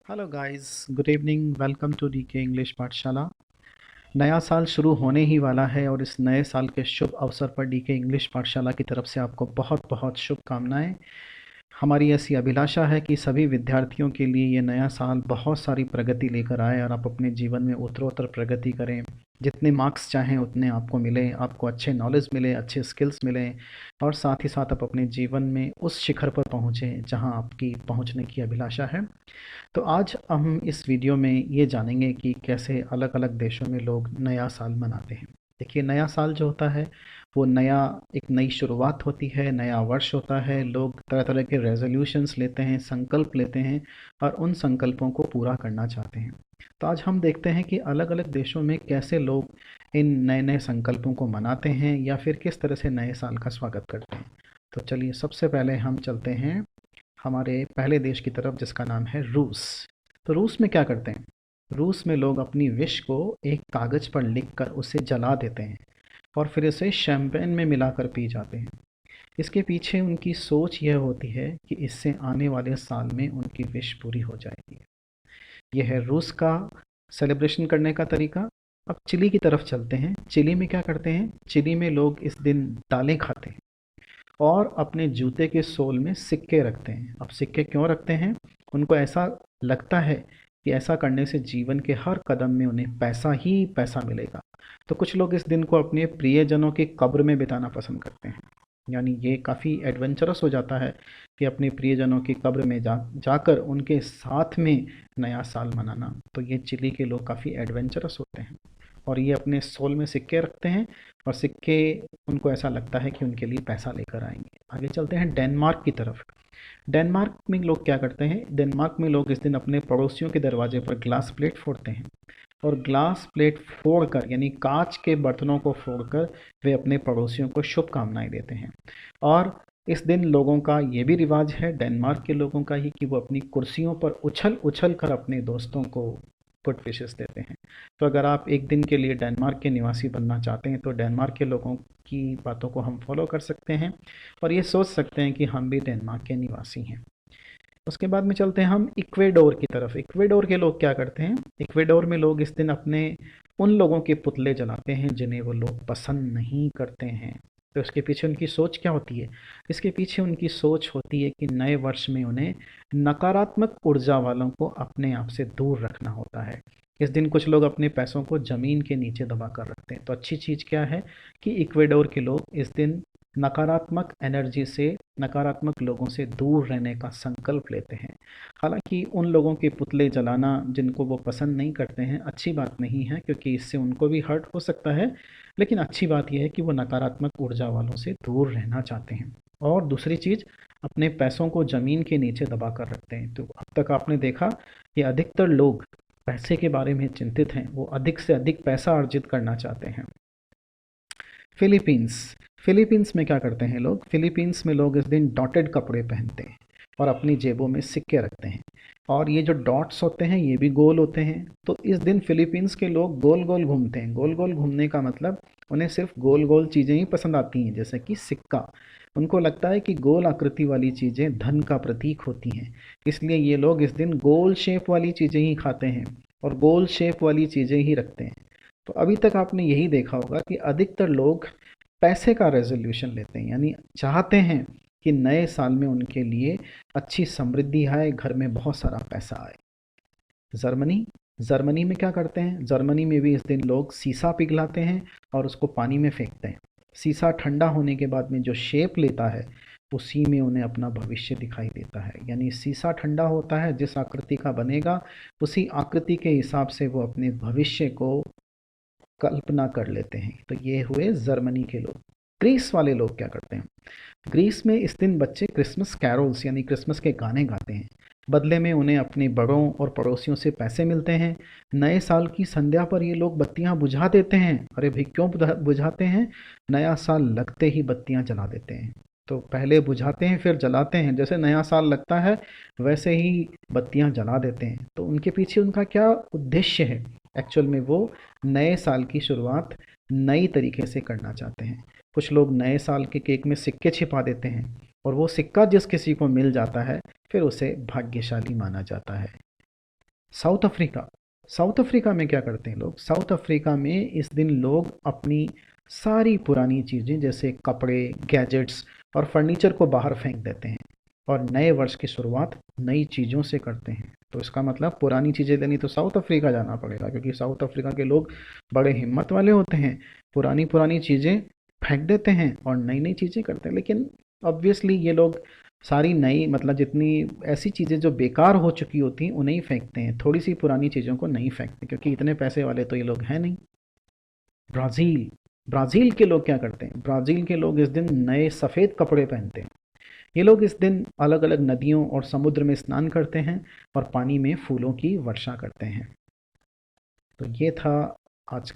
Hello guys, good evening. Welcome to D K English Pathshala. नया साल शुरू होने ही वाला है और इस नए साल के शुभ अवसर पर डीके इंग्लिश पाठशाला की तरफ से आपको बहुत बहुत शुभकामनाएं। हमारी ऐसी अभिलाषा है कि सभी विद्यार्थियों के लिए ये नया साल बहुत सारी प्रगति लेकर आए और आप अपने जीवन में उत्तरोत्तर प्रगति करें। जितने मार्क्स चाहें उतने आपको मिले, आपको अच्छे नॉलेज मिले, अच्छे स्किल्स मिलें और साथ ही साथ आप अपने जीवन में उस शिखर पर पहुँचें जहाँ आपकी पहुँचने की अभिलाषा है। तो आज हम इस वीडियो में ये जानेंगे कि कैसे अलग अलग देशों में लोग नया साल मनाते हैं। देखिए, नया साल जो होता है वो नया एक नई शुरुआत होती है, नया वर्ष होता है। लोग तरह तरह के रेजोल्यूशंस लेते हैं, संकल्प लेते हैं और उन संकल्पों को पूरा करना चाहते हैं। तो आज हम देखते हैं कि अलग अलग देशों में कैसे लोग इन नए नए संकल्पों को मनाते हैं या फिर किस तरह से नए साल का स्वागत करते हैं। तो चलिए, सबसे पहले हम चलते हैं हमारे पहले देश की तरफ, जिसका नाम है रूस। तो रूस में क्या करते हैं? रूस में लोग अपनी विश को एक कागज़ पर लिखकर उसे जला देते हैं और फिर इसे शैम्पेन में मिलाकर पी जाते हैं। इसके पीछे उनकी सोच यह होती है कि इससे आने वाले साल में उनकी विश पूरी हो जाएगी। यह है रूस का सेलिब्रेशन करने का तरीका। अब चिली की तरफ चलते हैं। चिली में क्या करते हैं? चिली में लोग इस दिन दालें खाते हैं और अपने जूते के सोल में सिक्के रखते हैं। अब सिक्के क्यों रखते हैं? उनको ऐसा लगता है कि ऐसा करने से जीवन के हर कदम में उन्हें पैसा ही पैसा मिलेगा। तो कुछ लोग इस दिन को अपने प्रियजनों की कब्र में बिताना पसंद करते हैं। यानी ये काफ़ी एडवेंचरस हो जाता है कि अपने प्रियजनों की कब्र में जाकर उनके साथ में नया साल मनाना। तो ये चिली के लोग काफ़ी एडवेंचरस होते हैं और ये अपने सोल में सिक्के रखते हैं और सिक्के उनको ऐसा लगता है कि उनके लिए पैसा लेकर आएंगे। आगे चलते हैं डेनमार्क की तरफ। डेनमार्क में लोग क्या करते हैं? डेनमार्क में लोग इस दिन अपने पड़ोसियों के दरवाजे पर ग्लास प्लेट फोड़ते हैं और ग्लास प्लेट फोड़कर, यानी कांच के बर्तनों को फोड़कर, वे अपने पड़ोसियों को शुभकामनाएं देते हैं। और इस दिन लोगों का ये भी रिवाज है, डेनमार्क के लोगों का ही, कि वो अपनी कुर्सियों पर उछल उछल कर अपने दोस्तों को गुड विशेस देते हैं। तो अगर आप एक दिन के लिए डेनमार्क के निवासी बनना चाहते हैं तो डेनमार्क के लोगों की बातों को हम फॉलो कर सकते हैं और ये सोच सकते हैं कि हम भी डेनमार्क के निवासी हैं। उसके बाद में चलते हैं हम इक्वेडोर की तरफ। इक्वेडोर के लोग क्या करते हैं? इक्वेडोर में लोग इस दिन अपने उन लोगों के पुतले जलाते हैं जिन्हें वो लोग पसंद नहीं करते हैं। तो इसके पीछे उनकी सोच क्या होती है? इसके पीछे उनकी सोच होती है कि नए वर्ष में उन्हें नकारात्मक ऊर्जा वालों को अपने आप से दूर रखना होता है। इस दिन कुछ लोग अपने पैसों को ज़मीन के नीचे दबा कर रखते हैं। तो अच्छी चीज़ क्या है कि इक्वेडोर के लोग इस दिन नकारात्मक एनर्जी से, नकारात्मक लोगों से दूर रहने का संकल्प लेते हैं। हालांकि उन लोगों के पुतले जलाना जिनको वो पसंद नहीं करते हैं अच्छी बात नहीं है, क्योंकि इससे उनको भी हर्ट हो सकता है। लेकिन अच्छी बात यह है कि वो नकारात्मक ऊर्जा वालों से दूर रहना चाहते हैं। और दूसरी चीज़, अपने पैसों को ज़मीन के नीचे दबा कर रखते हैं। तो अब तक आपने देखा कि अधिकतर लोग पैसे के बारे में चिंतित हैं, वो अधिक से अधिक पैसा अर्जित करना चाहते हैं। फिलीपींस। फिलीपींस में क्या करते हैं लोग? फिलीपींस में लोग इस दिन डॉटेड कपड़े पहनते हैं और अपनी जेबों में सिक्के रखते हैं। और ये जो डॉट्स होते हैं ये भी गोल होते हैं। तो इस दिन फिलीपींस के लोग गोल गोल घूमते हैं। गोल गोल घूमने का मतलब उन्हें सिर्फ गोल गोल चीज़ें ही पसंद आती हैं, जैसे कि सिक्का। उनको लगता है कि गोल आकृति वाली चीज़ें धन का प्रतीक होती हैं। इसलिए ये लोग इस दिन गोल शेप वाली चीज़ें ही खाते हैं और गोल शेप वाली चीज़ें ही रखते हैं। तो अभी तक आपने यही देखा होगा कि अधिकतर लोग पैसे का रेजोल्यूशन लेते हैं, यानी चाहते हैं कि नए साल में उनके लिए अच्छी समृद्धि आए, घर में बहुत सारा पैसा आए। जर्मनी। जर्मनी में क्या करते हैं? जर्मनी में भी इस दिन लोग सीसा पिघलाते हैं और उसको पानी में फेंकते हैं। सीसा ठंडा होने के बाद में जो शेप लेता है उसी में उन्हें अपना भविष्य दिखाई देता है। यानी सीसा ठंडा होता है, जिस आकृति का बनेगा उसी आकृति के हिसाब से वो अपने भविष्य को कल्पना कर लेते हैं। तो ये हुए जर्मनी के लोग। ग्रीस वाले लोग क्या करते हैं? ग्रीस में इस दिन बच्चे क्रिसमस कैरोल्स यानी क्रिसमस के गाने गाते हैं। बदले में उन्हें अपने बड़ों और पड़ोसियों से पैसे मिलते हैं। नए साल की संध्या पर ये लोग बत्तियां बुझा देते हैं। अरे भाई, क्यों बुझाते हैं? नया साल लगते ही बत्तियां जला देते हैं। तो पहले बुझाते हैं फिर जलाते हैं, जैसे नया साल लगता है वैसे ही बत्तियां जला देते हैं। तो उनके पीछे उनका क्या उद्देश्य है? एक्चुअल में वो नए साल की शुरुआत नई तरीके से करना चाहते हैं। कुछ लोग नए साल के केक में सिक्के छिपा देते हैं और वो सिक्का जिस किसी को मिल जाता है फिर उसे भाग्यशाली माना जाता है। South Africa. साउथ अफ्रीका में क्या करते हैं लोग? साउथ अफ्रीका में इस दिन लोग अपनी सारी पुरानी चीज़ें जैसे कपड़े, गैजेट्स और फर्नीचर को बाहर फेंक देते हैं और नए वर्ष की शुरुआत नई चीज़ों से करते हैं। तो इसका मतलब पुरानी चीज़ें लेनी तो साउथ अफ्रीका जाना पड़ेगा, क्योंकि साउथ अफ्रीका के लोग बड़े हिम्मत वाले होते हैं। पुरानी पुरानी चीज़ें फेंक देते हैं और नई नई चीज़ें करते हैं। लेकिन ऑब्वियसली ये लोग सारी नई, मतलब जितनी ऐसी चीज़ें जो बेकार हो चुकी होती हैं उन्हें ही फेंकते हैं, थोड़ी सी पुरानी चीज़ों को नहीं फेंकते, क्योंकि इतने पैसे वाले तो ये लोग हैं नहीं। ब्राज़ील। ब्राज़ील के लोग क्या करते हैं? ब्राज़ील के लोग इस दिन नए सफ़ेद कपड़े पहनते हैं। ये लोग इस दिन अलग अलग नदियों और समुद्र में स्नान करते हैं और पानी में फूलों की वर्षा करते हैं। तो ये था आज